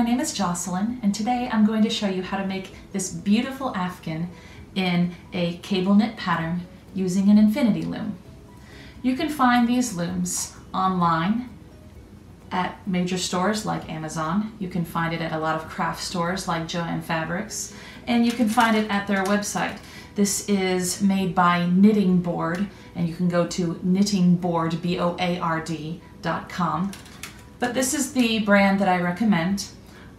my name is Jocelyn, and today I'm going to show you how to make this beautiful Afghan in a cable knit pattern using an infinity loom. You can find these looms online at major stores like Amazon. You can find it at a lot of craft stores like Joann Fabrics, and you can find it at their website. This is made by Knitting Board, and you can go to knittingboard.com. But this is the brand that I recommend.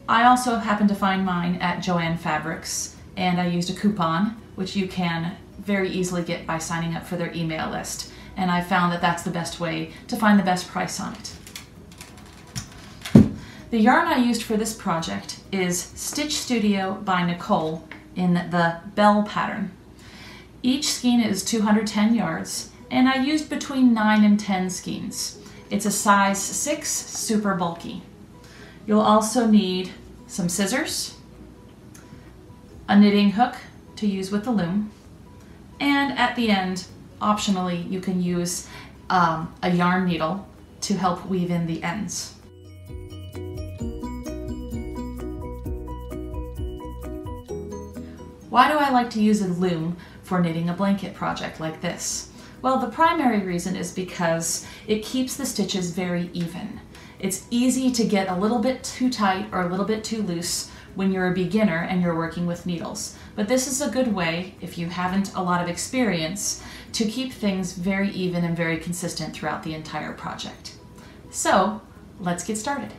I also happen to find mine at Joann Fabrics, and I used a coupon, which you can very easily get by signing up for their email list. And I found that that's the best way to find the best price on it. The yarn I used for this project is Stitch Studio by Nicole in the Bell pattern. Each skein is 210 yards, and I used between 9 and 10 skeins. It's a size 6, super bulky. You'll also need some scissors, a knitting hook to use with the loom, and at the end, optionally, you can use a yarn needle to help weave in the ends. Why do I like to use a loom for knitting a blanket project like this? Well, the primary reason is because it keeps the stitches very even. It's easy to get a little bit too tight or a little bit too loose when you're a beginner and you're working with needles. But this is a good way, if you haven't a lot of experience, to keep things very even and very consistent throughout the entire project. So, let's get started.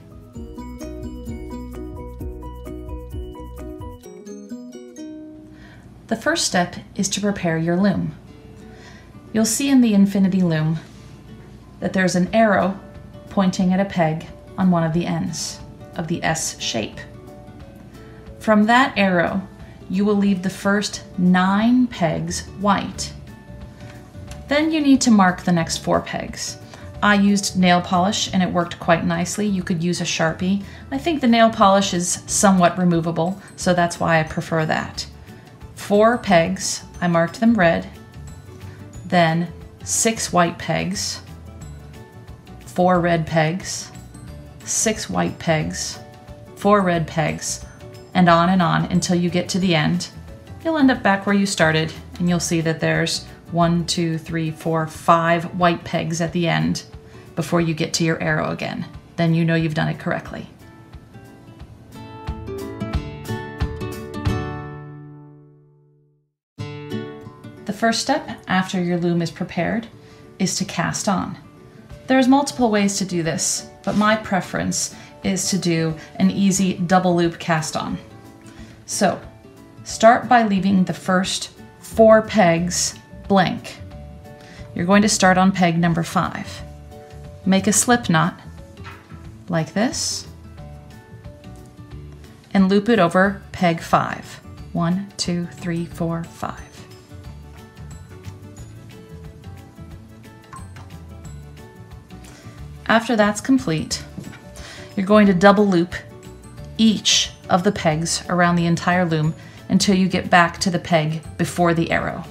The first step is to prepare your loom. You'll see in the infinity loom that there's an arrow pointing at a peg on one of the ends of the S shape. From that arrow, you will leave the first 9 pegs white. Then you need to mark the next 4 pegs. I used nail polish and it worked quite nicely. You could use a Sharpie. I think the nail polish is somewhat removable, so that's why I prefer that. 4 pegs, I marked them red, then 6 white pegs, 4 red pegs, 6 white pegs, 4 red pegs, and on until you get to the end. You'll end up back where you started, and you'll see that there's 1, 2, 3, 4, 5 white pegs at the end before you get to your arrow again. Then you know you've done it correctly. The first step after your loom is prepared is to cast on. There's multiple ways to do this, but my preference is to do an easy double loop cast on. So start by leaving the first 4 pegs blank. You're going to start on peg number 5. Make a slip knot like this and loop it over peg 5. 1, 2, 3, 4, 5. After that's complete, you're going to double loop each of the pegs around the entire loom until you get back to the peg before the arrow.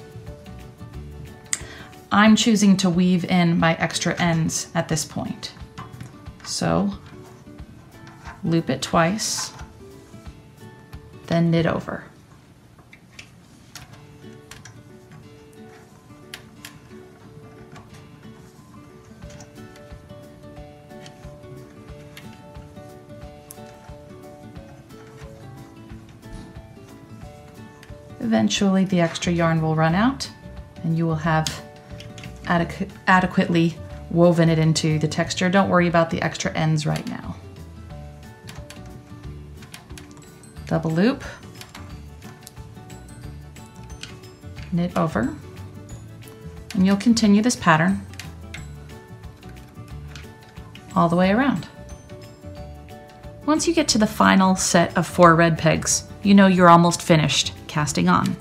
I'm choosing to weave in my extra ends at this point. So loop it twice, then knit over. Eventually the extra yarn will run out and you will have adequately woven it into the texture. Don't worry about the extra ends right now. Double loop, knit over, and you'll continue this pattern all the way around. Once you get to the final set of 4 red pegs, you know you're almost finished casting on.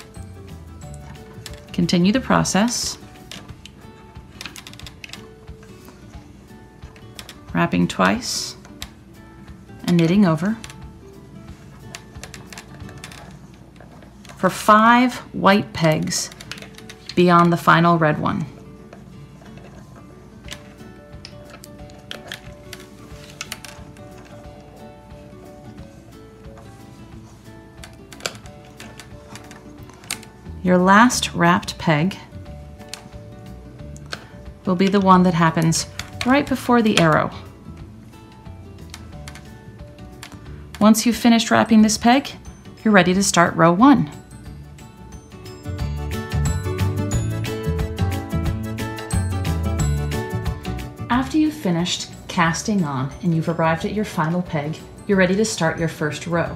Continue the process, wrapping twice and knitting over for 5 white pegs beyond the final red one. Your last wrapped peg will be the one that happens right before the arrow. Once you've finished wrapping this peg, you're ready to start row 1. After you've finished casting on and you've arrived at your final peg, you're ready to start your first row.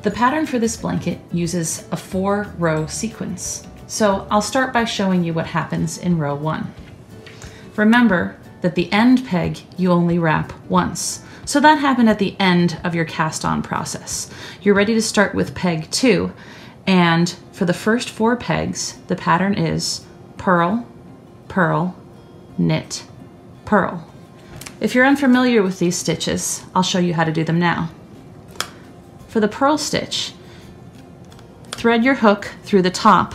The pattern for this blanket uses a 4-row sequence, so I'll start by showing you what happens in row 1. Remember that the end peg you only wrap once, so that happened at the end of your cast on process. You're ready to start with peg 2, and for the first 4 pegs, the pattern is purl, purl, knit, purl. If you're unfamiliar with these stitches, I'll show you how to do them now. For the purl stitch, thread your hook through the top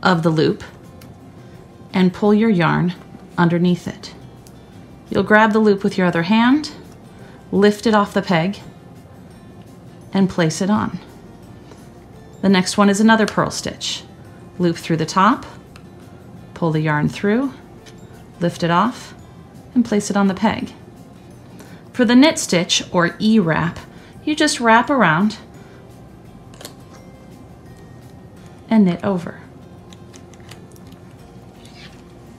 of the loop and pull your yarn underneath it. You'll grab the loop with your other hand, lift it off the peg, and place it on. The next one is another purl stitch. Loop through the top, pull the yarn through, lift it off, and place it on the peg. For the knit stitch, or E-wrap, you just wrap around and knit over.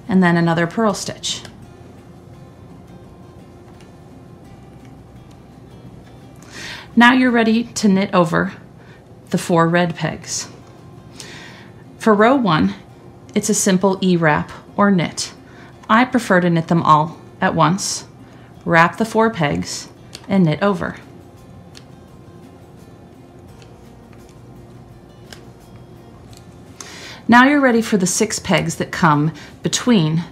And then another purl stitch. Now you're ready to knit over the 4 red pegs. For row 1, it's a simple E-wrap or knit. I prefer to knit them all at once, wrap the 4 pegs, and knit over. Now you're ready for the 6 pegs that come between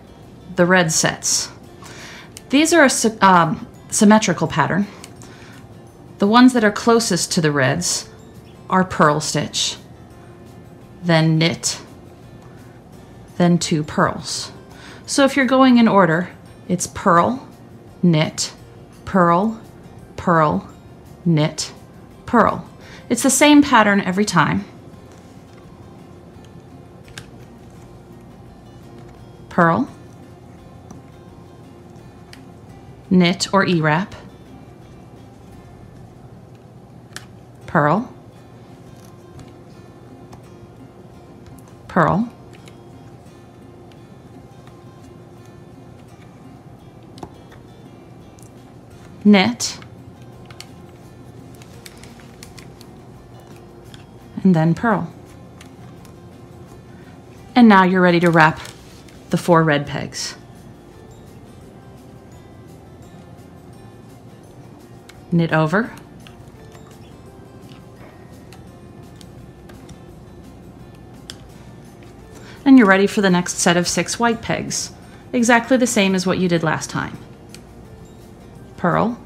the red sets. These are a symmetrical pattern. The ones that are closest to the reds are purl stitch, then knit, then 2 purls. So if you're going in order, it's purl, knit, purl, purl, knit, purl. It's the same pattern every time. Purl, knit or E-wrap, purl, purl, knit, and then purl. And now you're ready to wrap the 4 red pegs. Knit over, and you're ready for the next set of 6 white pegs, exactly the same as what you did last time. Purl,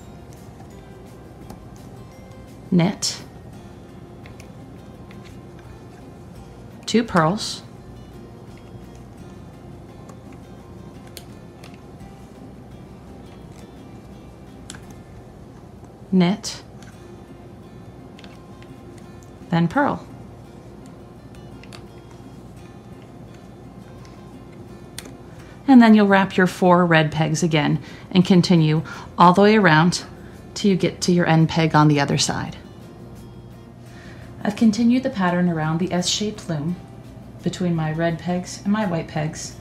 knit, 2 purls, knit, then purl. And then you'll wrap your 4 red pegs again and continue all the way around till you get to your end peg on the other side. I've continued the pattern around the S-shaped loom between my red pegs and my white pegs,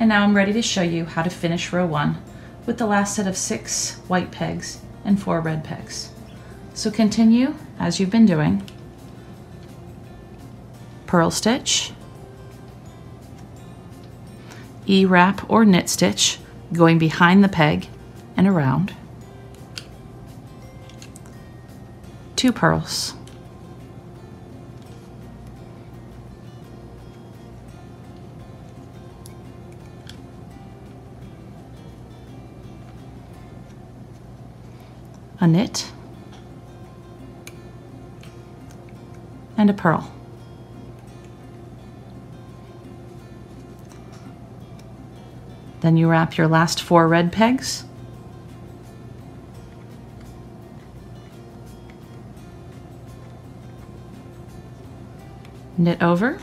and now I'm ready to show you how to finish row 1 with the last set of 6 white pegs and 4 red pegs. So continue as you've been doing. Purl stitch, E-wrap or knit stitch going behind the peg and around, 2 purls, a knit, and a purl. Then you wrap your last 4 red pegs, knit over,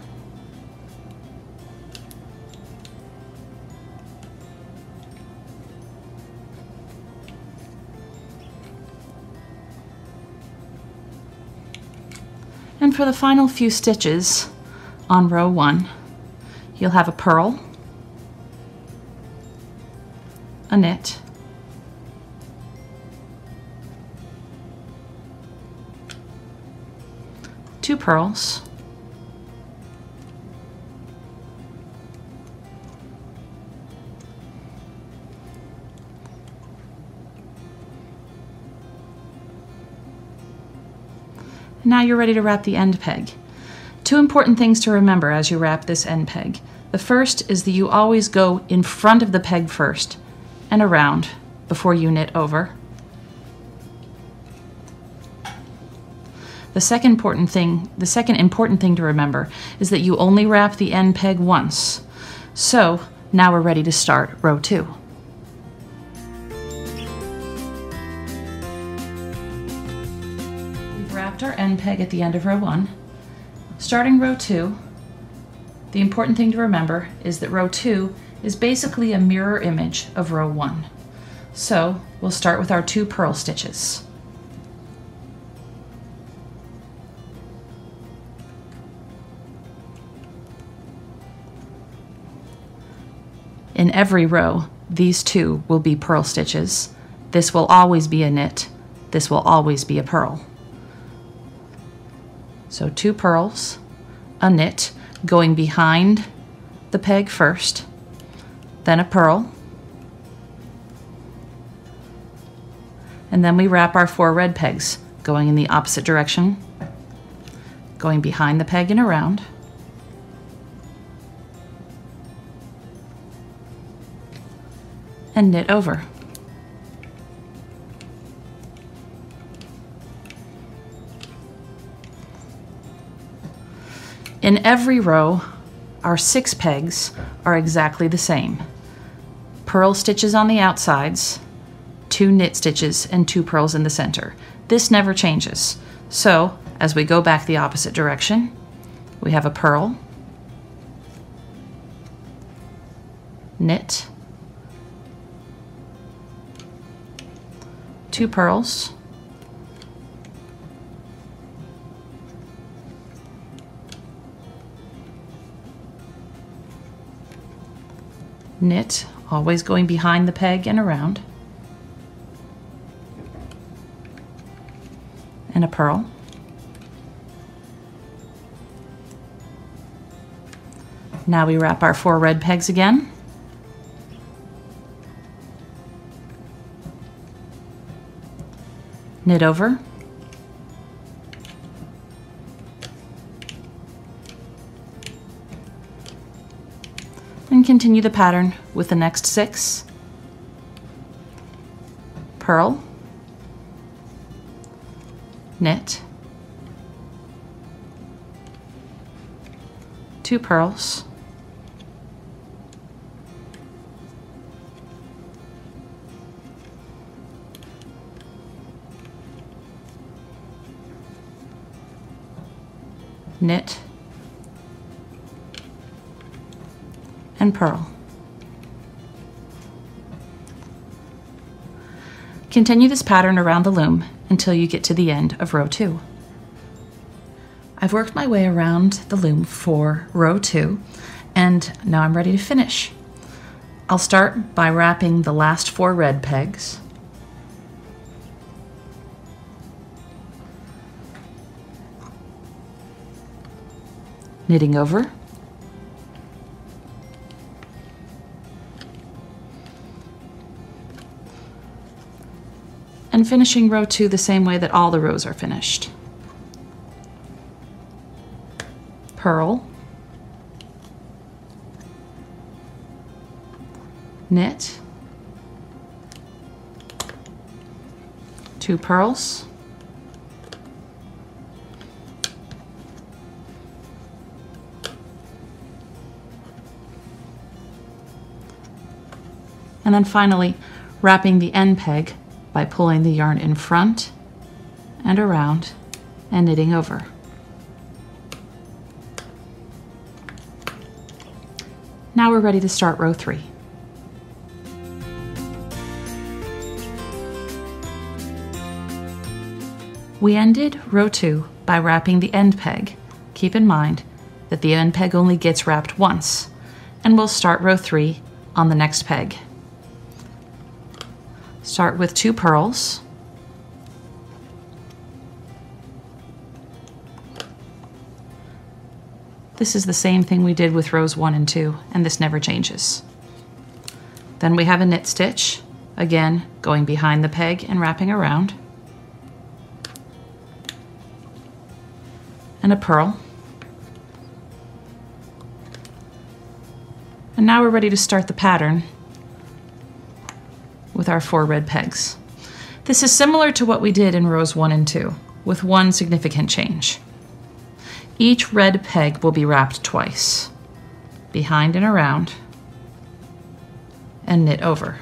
for the final few stitches on row 1, you'll have a purl, a knit, two purls, now you're ready to wrap the end peg. Two important things to remember as you wrap this end peg. The first is that you always go in front of the peg first and around before you knit over. The second important thing to remember is that you only wrap the end peg once. So now we're ready to start row 2. Wrapped our end peg at the end of row 1. Starting row 2, the important thing to remember is that row 2 is basically a mirror image of row 1. So we'll start with our 2 purl stitches. In every row, these 2 will be purl stitches. This will always be a knit. This will always be a purl. So 2 purls, a knit, going behind the peg first, then a purl, and then we wrap our 4 red pegs, going in the opposite direction, going behind the peg and around, and knit over. In every row, our 6 pegs are exactly the same. Purl stitches on the outsides, 2 knit stitches, and 2 purls in the center. This never changes. So, as we go back the opposite direction, we have a purl, knit, 2 purls, knit, always going behind the peg and around, and a purl, now we wrap our 4 red pegs again, knit over, and continue the pattern with the next 6. Purl, knit, 2 purls, knit, and purl. Continue this pattern around the loom until you get to the end of row 2. I've worked my way around the loom for row 2, and now I'm ready to finish. I'll start by wrapping the last 4 red pegs, knitting over, and finishing row 2 the same way that all the rows are finished. Purl, knit, 2 purls, and then finally wrapping the end peg by pulling the yarn in front and around and knitting over. Now we're ready to start row 3. We ended row 2 by wrapping the end peg. Keep in mind that the end peg only gets wrapped once, and we'll start row 3 on the next peg. Start with 2 pearls. This is the same thing we did with rows 1 and 2, and this never changes. Then we have a knit stitch, again going behind the peg and wrapping around, and a purl. And now we're ready to start the pattern with our 4 red pegs. This is similar to what we did in rows 1 and 2, with one significant change. Each red peg will be wrapped twice, behind and around, and knit over.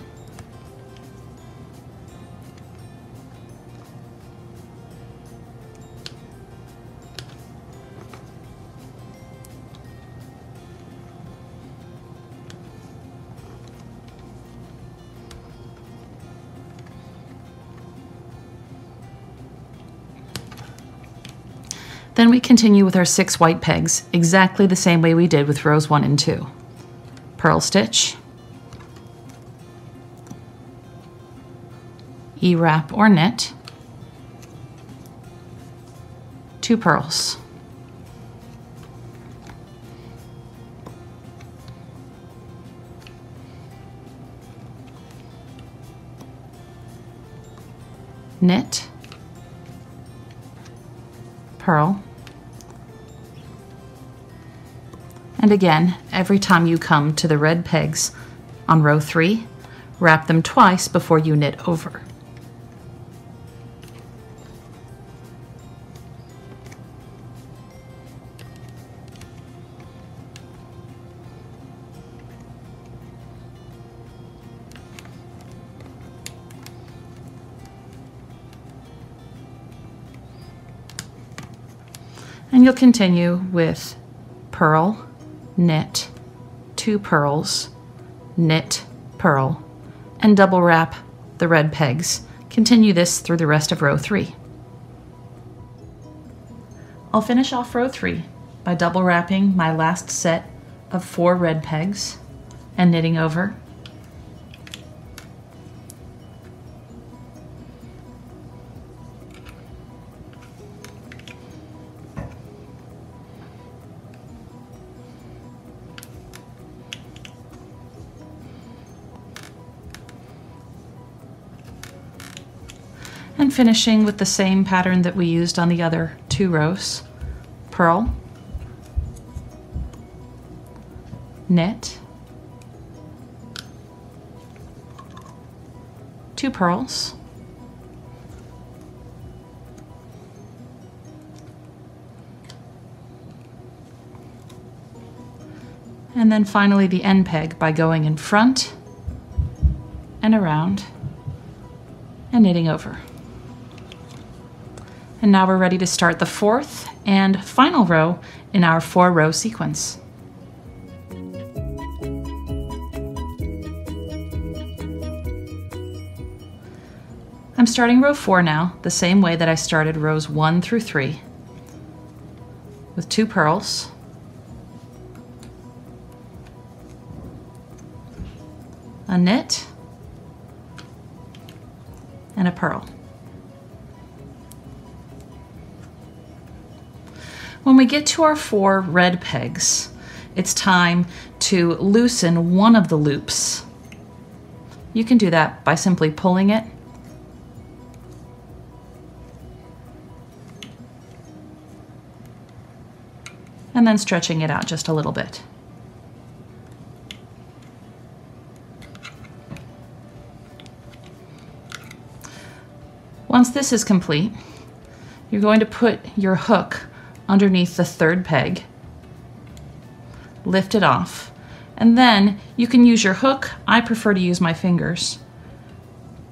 Then we continue with our 6 white pegs, exactly the same way we did with rows 1 and 2. Purl stitch, E-wrap or knit, 2 pearls. Knit, purl, and again, every time you come to the red pegs on row 3, wrap them twice before you knit over. And you'll continue with purl, knit, 2 pearls, knit, purl, and double wrap the red pegs. Continue this through the rest of row 3. I'll finish off row 3 by double wrapping my last set of 4 red pegs and knitting over. And finishing with the same pattern that we used on the other 2 rows. Purl, knit, 2 pearls, and then finally the end peg by going in front and around and knitting over. And now we're ready to start the 4th and final row in our 4-row sequence. I'm starting row 4 now, the same way that I started rows 1 through 3, with 2 pearls, a knit, and a purl. When we get to our 4 red pegs, it's time to loosen one of the loops. You can do that by simply pulling it and then stretching it out just a little bit. Once this is complete, you're going to put your hook underneath the 3rd peg, lift it off, and then you can use your hook. I prefer to use my fingers.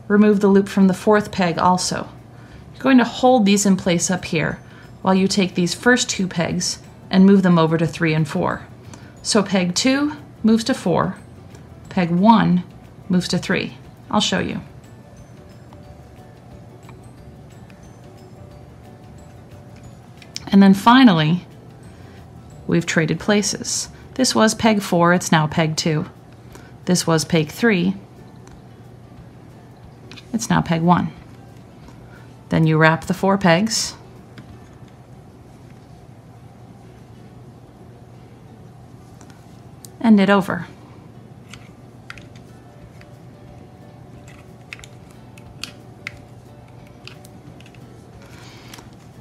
Remove the loop from the 4th peg also. You're going to hold these in place up here while you take these first 2 pegs and move them over to 3 and 4. So peg 2 moves to 4, peg 1 moves to 3. I'll show you. And then finally, we've traded places. This was peg 4, it's now peg 2. This was peg 3, it's now peg 1. Then you wrap the 4 pegs and knit over.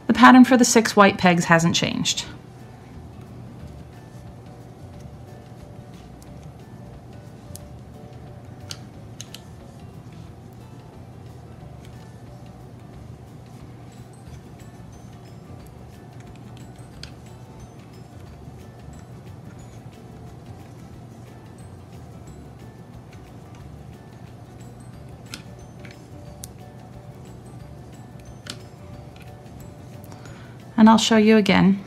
The pattern for the 6 white pegs hasn't changed. And I'll show you again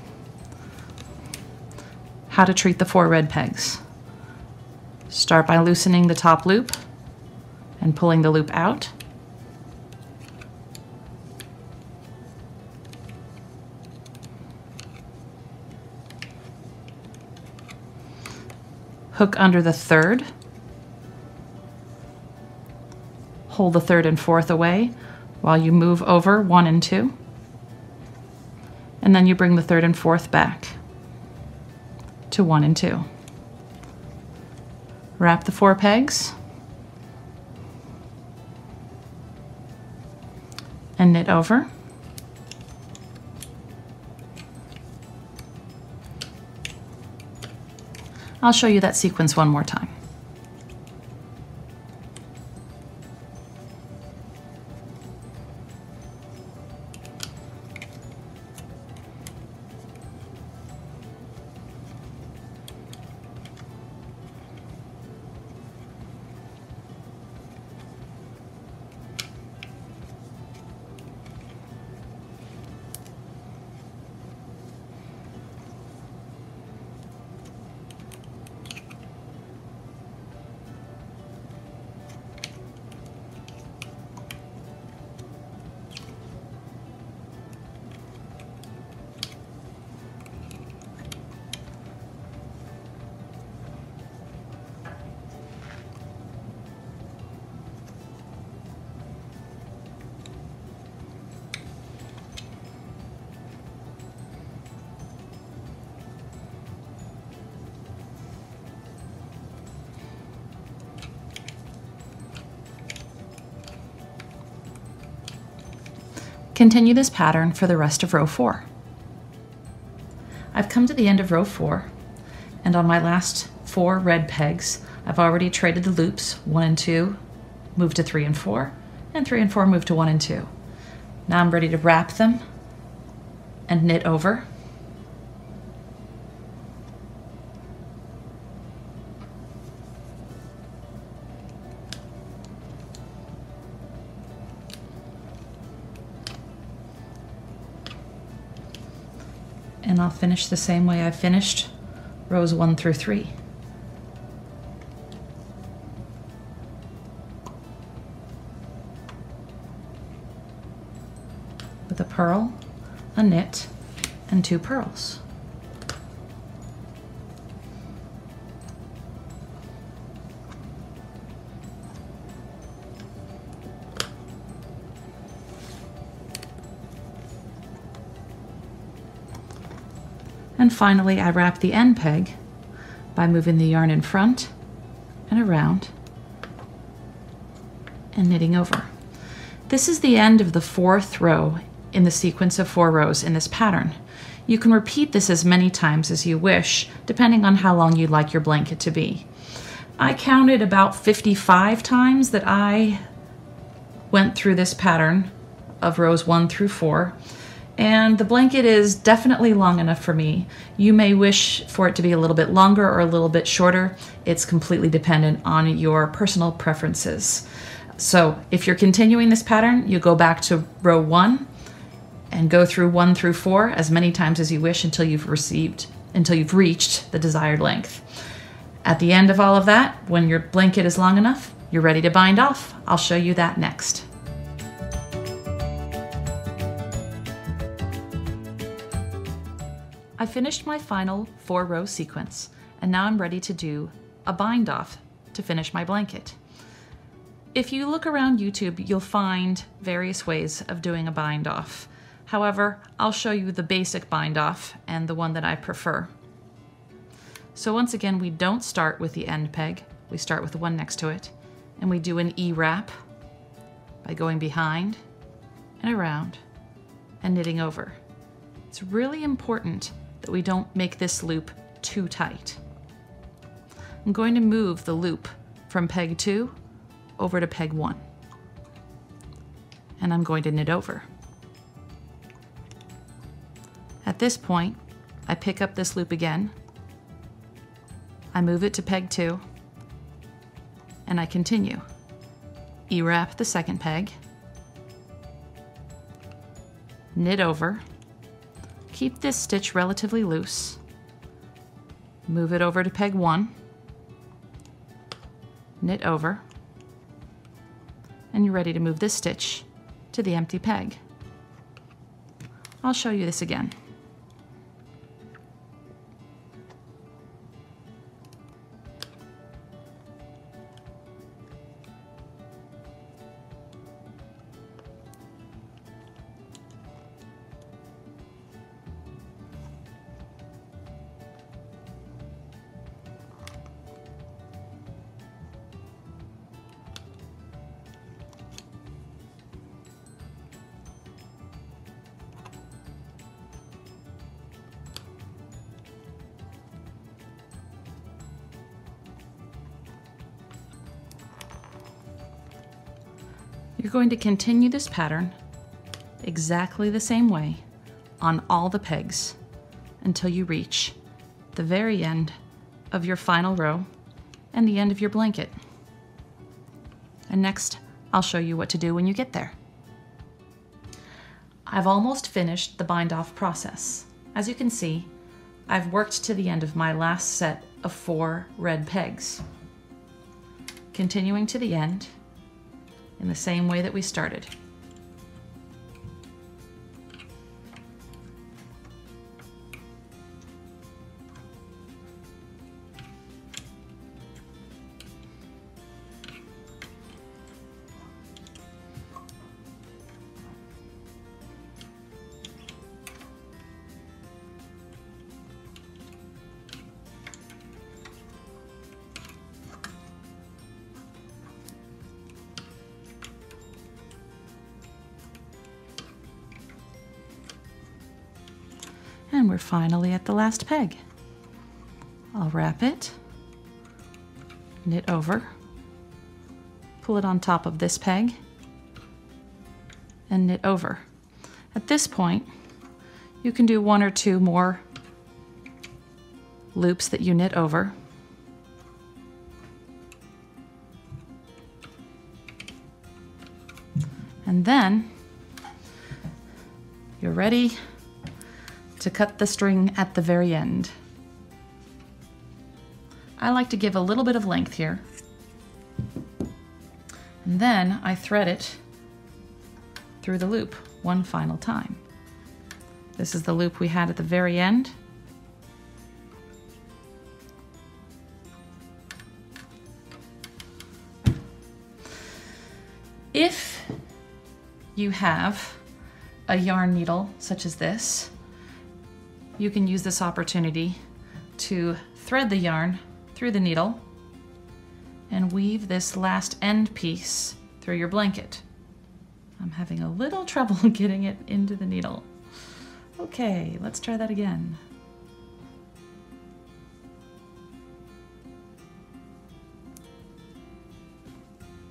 how to treat the 4 red pegs. Start by loosening the top loop and pulling the loop out. Hook under the 3rd. Hold the 3rd and 4th away while you move over 1 and 2. And then you bring the 3rd and 4th back to 1 and 2. Wrap the 4 pegs and knit over. I'll show you that sequence one more time. Continue this pattern for the rest of row 4. I've come to the end of row 4, and on my last 4 red pegs, I've already traded the loops 1 and 2, move to 3 and 4, and 3 and 4 move to 1 and 2. Now I'm ready to wrap them and knit over. And I'll finish the same way I finished rows 1 through 3. With a purl, a knit, and 2 purls. And finally, I wrap the end peg by moving the yarn in front and around and knitting over. This is the end of the 4th row in the sequence of 4 rows in this pattern. You can repeat this as many times as you wish, depending on how long you'd like your blanket to be. I counted about 55 times that I went through this pattern of rows 1 through 4. And the blanket is definitely long enough for me. You may wish for it to be a little bit longer or a little bit shorter. It's completely dependent on your personal preferences. So if you're continuing this pattern, you go back to row 1 and go through 1 through 4 as many times as you wish until you've reached the desired length. At the end of all of that, when your blanket is long enough, you're ready to bind off. I'll show you that next. I finished my final 4-row sequence, and now I'm ready to do a bind off to finish my blanket. If you look around YouTube, you'll find various ways of doing a bind off. However, I'll show you the basic bind off and the one that I prefer. So once again, we don't start with the end peg. We start with the one next to it, and we do an E-wrap by going behind and around and knitting over. It's really important that we don't make this loop too tight. I'm going to move the loop from peg 2 over to peg 1, and I'm going to knit over. At this point, I pick up this loop again, I move it to peg 2, and I continue. E-wrap the second peg, knit over, keep this stitch relatively loose, move it over to peg 1, knit over, and you're ready to move this stitch to the empty peg. I'll show you this again. You're going to continue this pattern exactly the same way on all the pegs until you reach the very end of your final row and the end of your blanket. And next, I'll show you what to do when you get there. I've almost finished the bind off process. As you can see, I've worked to the end of my last set of 4 red pegs. Continuing to the end, in the same way that we started. And we're finally at the last peg. I'll wrap it, knit over, pull it on top of this peg, and knit over. At this point, you can do 1 or 2 more loops that you knit over. And then you're ready to cut the string at the very end. I like to give a little bit of length here, and then I thread it through the loop one final time. This is the loop we had at the very end. If you have a yarn needle such as this, you can use this opportunity to thread the yarn through the needle and weave this last end piece through your blanket. I'm having a little trouble getting it into the needle. Okay, let's try that again.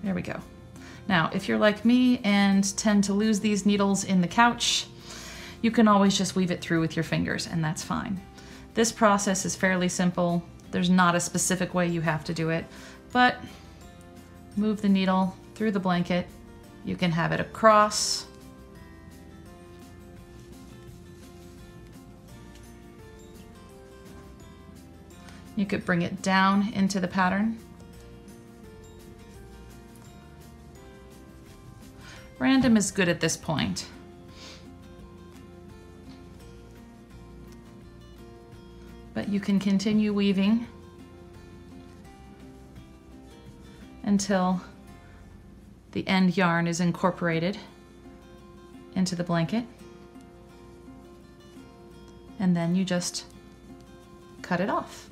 There we go. Now, if you're like me and tend to lose these needles in the couch, you can always just weave it through with your fingers, and that's fine. This process is fairly simple. There's not a specific way you have to do it, but move the needle through the blanket. You can have it across. You could bring it down into the pattern. Random is good at this point. You can continue weaving until the end yarn is incorporated into the blanket, and then you just cut it off.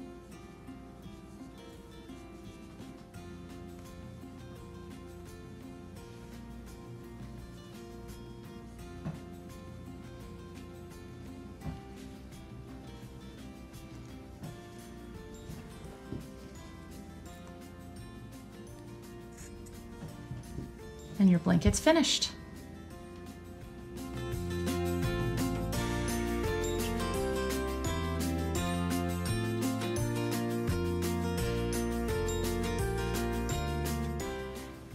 And your blanket's finished.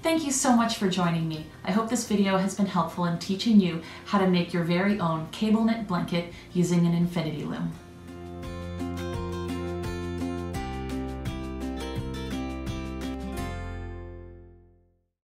Thank you so much for joining me. I hope this video has been helpful in teaching you how to make your very own cable knit blanket using an infinity loom.